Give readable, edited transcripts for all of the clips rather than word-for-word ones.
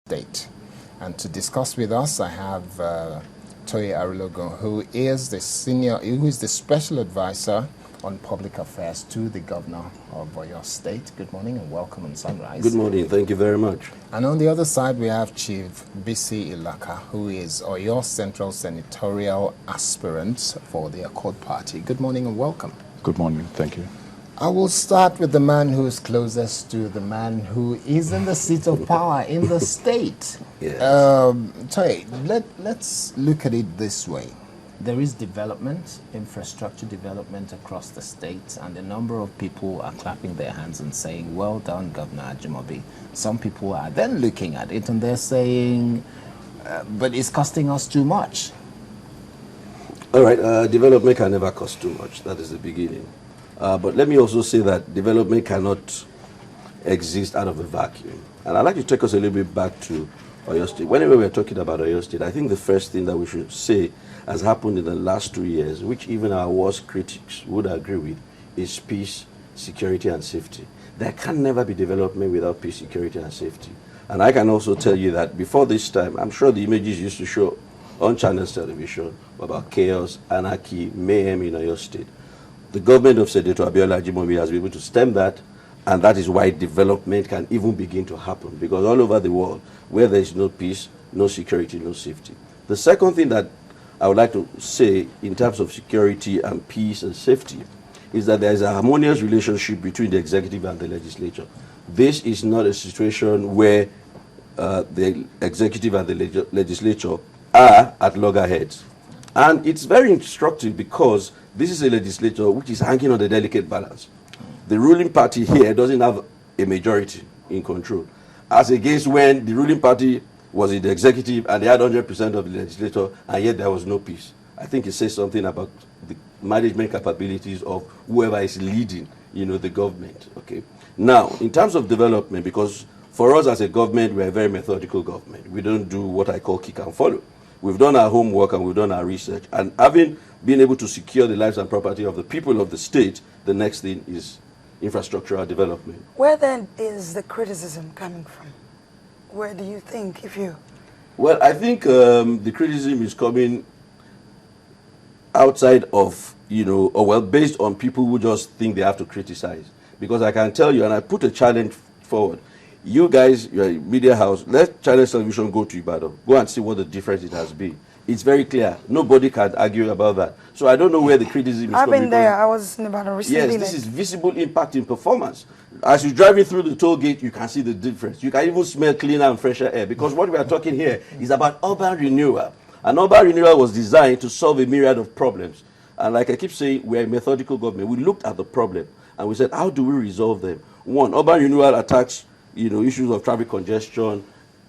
State. And to discuss with us, I have Toye Arulogun, who is the special advisor on public affairs to the governor of Oyo State. Good morning and welcome on Sunrise. Good morning. Thank you very much. And on the other side, we have Chief Bisi Ilaka, who is Oyo Central Senatorial aspirant for the Accord Party. Good morning and welcome. Good morning. Thank you. I will start with the man who is closest to the man who is in the seat of power in the state. Yes. Toye, let's look at it this way. There is development, infrastructure development across the state, and a number of people are clapping their hands and saying, well done, Governor Ajimobi. Some people are then looking at it and they're saying, but it's costing us too much. All right, development can never cost too much. That is the beginning. But let me also say that development cannot exist out of a vacuum. And I'd like to take us a little bit back to Oyo State. Whenever we're talking about Oyo State, I think the first thing that we should say has happened in the last 2 years, which even our worst critics would agree with, is peace, security, and safety. There can never be development without peace, security, and safety. And I can also tell you that before this time, I'm sure the images used to show on Channels Television about chaos, anarchy, mayhem in Oyo State. The government of Senator Abiola Ajimobi has been able to stem that, and that is why development can even begin to happen, because all over the world, where there is no peace, no security, no safety. The second thing that I would like to say in terms of security and peace and safety is that there is a harmonious relationship between the executive and the legislature. This is not a situation where the executive and the legislature are at loggerheads. And it's very instructive because this is a legislature which is hanging on the delicate balance. The ruling party here doesn't have a majority in control, as against when the ruling party was in the executive and they had 100% of the legislature, and yet there was no peace. I think it says something about the management capabilities of whoever is leading, the government. Okay. Now, in terms of development, because for us as a government, we're a very methodical government. We don't do what I call kick and follow. We've done our homework and we've done our research. And having been able to secure the lives and property of the people of the state, the next thing is infrastructural development. Where then is the criticism coming from? Where do you think, Well, I think the criticism is coming outside of, based on people who just think they have to criticize. Because I can tell you, and I put a challenge forward, you guys, your media house, let Channels Television go to Ibadan. Go and see what the difference it has been. It's very clear. Nobody can argue about that. So I don't know where the criticism is coming from. I've been there. I was in Ibadan recently. Yes, this is visible impact in performance. As you're driving through the toll gate, you can see the difference. You can even smell cleaner and fresher air, because what we are talking here is about urban renewal. And urban renewal was designed to solve a myriad of problems. And like I keep saying, we're a methodical government. We looked at the problem and we said, how do we resolve them? One, urban renewal attacks issues of traffic congestion,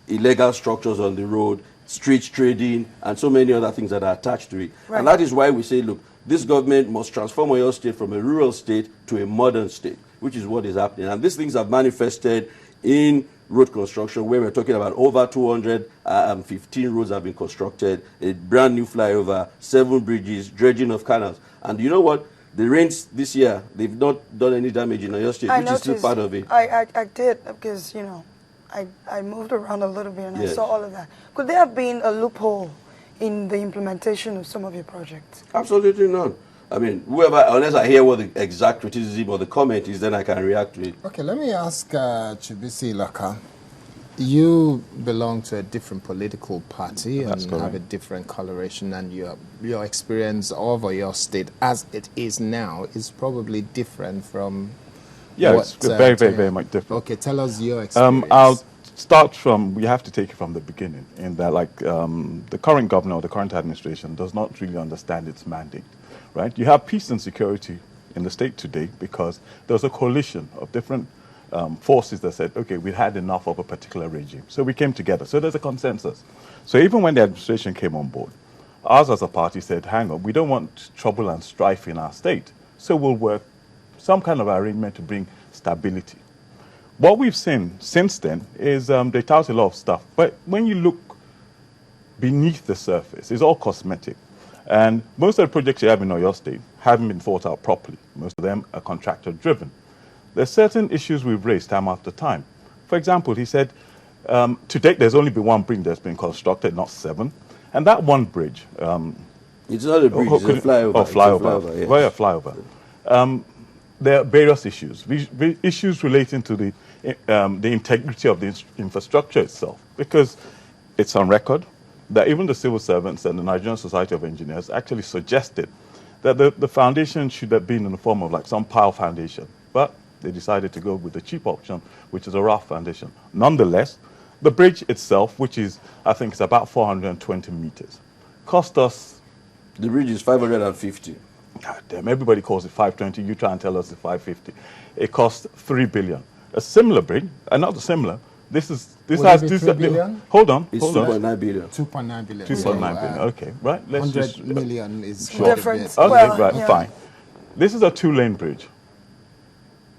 illegal structures on the road, street trading, and so many other things that are attached to it. Right. And that is why we say, look, this government must transform Oyo State from a rural state to a modern state, which is what is happening. And these things have manifested in road construction, where we're talking about over 215 roads have been constructed, a brand new flyover, 7 bridges, dredging of canals. And you know what? The rains this year, they've not done any damage in Oyo State, which is still part of it. I did, because, I moved around a little bit and I saw all of that. Could there have been a loophole in the implementation of some of your projects? Absolutely none. I mean, unless I hear what the exact criticism or the comment is, then I can react to it. Okay, let me ask Chibisi Ilaka. You belong to a different political party and have a different coloration, and your experience of your state as it is now is probably different from it's very, very, very much different. Okay, tell us your experience. I'll start from, we have to take it from the beginning, in that the current governor or the current administration does not really understand its mandate, right? You have peace and security in the state today because there's a coalition of different forces that said, okay, we had enough of a particular regime. So we came together. So there's a consensus. So even when the administration came on board, ours as a party said, hang on, we don't want trouble and strife in our state. So we'll work some kind of arrangement to bring stability. What we've seen since then is they tout a lot of stuff. But when you look beneath the surface, it's all cosmetic. And most of the projects you have in Oyo State haven't been thought out properly. Most of them are contractor driven. There's certain issues we've raised time after time. For example, he said To date, there's only been one bridge that's been constructed, not 7. And that one bridge... it's not a bridge, it's a flyover. Oh, flyover. It's a flyover, Well, a flyover. There are various issues. Issues relating to the integrity of the infrastructure itself, because it's on record that even the civil servants and the Nigerian Society of Engineers actually suggested that the foundation should have been in the form of like some pile foundation. But they decided to go with the cheap option, which is a raft foundation. Nonetheless, the bridge itself, which is, I think, it's about 420 meters, cost us... The bridge is 550. God damn, everybody calls it 520. You try and tell us it's 550. It cost 3 billion. A similar bridge, not similar. This has 3 billion? Hold on. It's hold on. 2.9 billion. 2.9 billion. 2.9 billion. Okay, right. Let's 100 just million is Sure. Difference. Okay, Well, right, yeah. fine. This is a 2-lane bridge.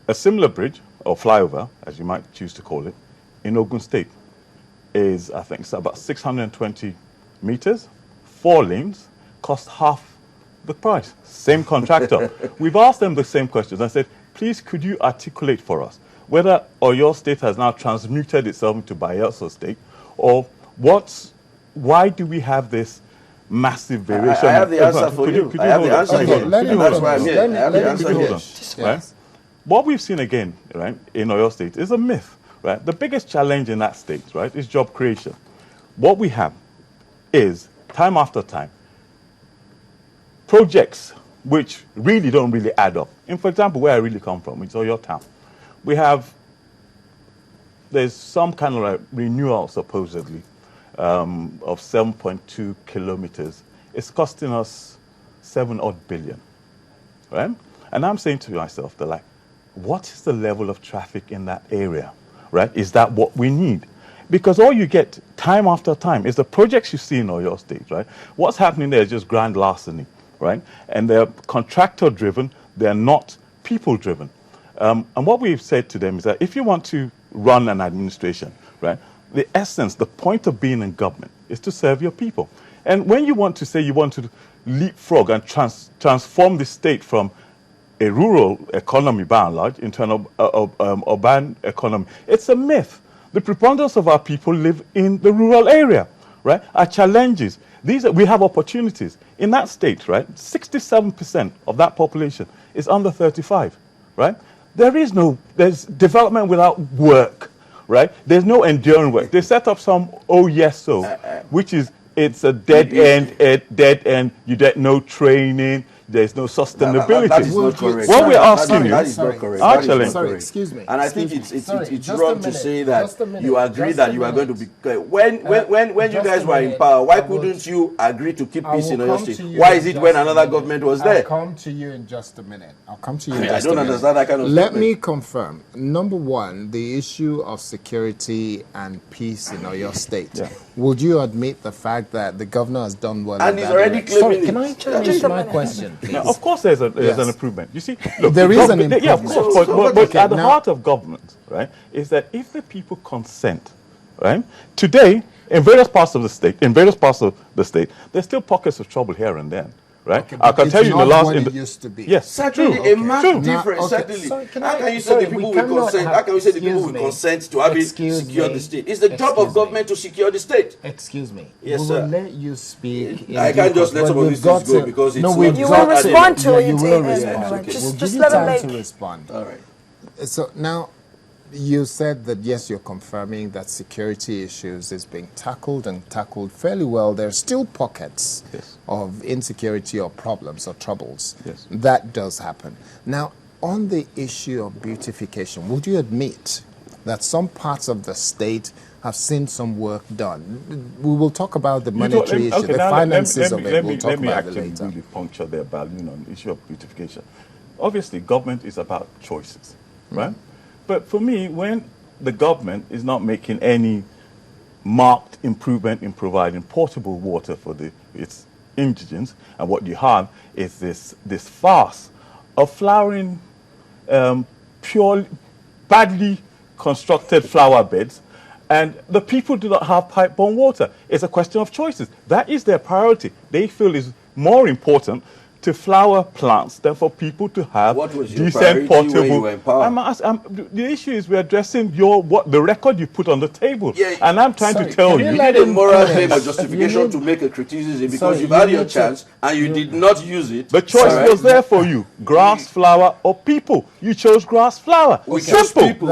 A similar bridge, or flyover, as you might choose to call it, in Ogun State is, I think, it's about 620 meters, 4 lanes, cost half the price. Same contractor. We've asked them the same questions. I said, please, could you articulate for us whether Oyo State has now transmuted itself into Bayelsa State, or why do we have this massive variation? I have the answer for you. I have the answer for you. That's why I'm here. I have the answer here. Right? What we've seen again, right, in Oyo State is a myth, right? The biggest challenge in that state, right, is job creation. What we have is, time after time, projects which really don't really add up. For example, where I really come from, it's Oyo Town. There's some kind of like renewal, supposedly, of 7.2 kilometers. It's costing us 7 odd billion, right? And I'm saying to myself, that like, what is the level of traffic in that area, right? Is that what we need? Because all you get time after time is the projects you see in Oyo State, right? What's happening there is just grand larceny, right? And they're contractor driven, they're not people driven. And what we've said to them is that if you want to run an administration, right, the essence, the point of being in government is to serve your people. And when you want to say you want to leapfrog and transform the state from a rural economy by and large into an urban economy, it's a myth. The preponderance of our people live in the rural area, right? Our challenges, we have opportunities. In that state, right, 67% of that population is under 35, right? There's development without work, right? There's no enduring work. They set up some which is, it's a dead end, you get no training, there's no sustainability. That is not correct. What we're asking you, that is not correct. Actually, Sorry, excuse me. And I think it's wrong to say that you agree Just that a you are going to minute. be... When you guys were in power, why couldn't you agree to keep peace in Oyo State? Why is it when another government was there? I'll come to you in just a minute. I don't understand that kind of Let statement. me confirm. Number one, the issue of security and peace in Oyo State. Yeah. Would you admit the fact that the governor has done well? And in he's that already area? claiming Can it. I finish my question, please? Now, of course, there's Yes. an improvement. You see, look, There is an Yeah, of improvement. course, but Okay, at the now- heart of government, right, is that if the people consent, right, today in various parts of the state, there's still pockets of trouble here and there, right? Okay, I but can it's tell you in the not last. what it used to be. Yes, Certainly, true. a marked True. difference. Okay, Certainly. sorry, can How I- can you say sorry, the we people will cannot consent? have- How can you say the people excuse will me. consent to having Excuse secure me. the state? It's the job Excuse of government to secure the state. Excuse me. Yes, we sir. will let you speak. I can't just let some of these things go because it's no, not- we've You got will to- respond to yeah, it you will in- respond. okay. We'll Just give you let him time make- to respond. All right. So now, you said that yes, you're confirming that security issues is being tackled and tackled fairly well. There are still pockets Yes. of insecurity or problems or troubles. Yes. That does happen. Now, on the issue of beautification, would you admit that some parts of the state have seen some work done? We will talk about the monetary issue, the finances of it. We'll talk let me about it actually later. really puncture their balloon on the issue of beautification. Obviously, government is about choices, right? But for me, when the government is not making any marked improvement in providing portable water for its indigents, and what you have is this farce of flowering pure, badly constructed flower beds, and the people do not have pipe-borne water. It's a question of choices. That is their priority. They feel is more important to flower plants than for people to have What was your decent priority when portable. you were in power? The issue is we're addressing the record you put on the table, Yeah, and I'm trying to tell can you. you You let need a him moral finish? claim or You justification need- to make a criticism because Sorry, you've you had your need to- chance and you did not use it. The choice All right? was there for you: grass, flower, or people. You chose grass, flower. We chose Simple. people.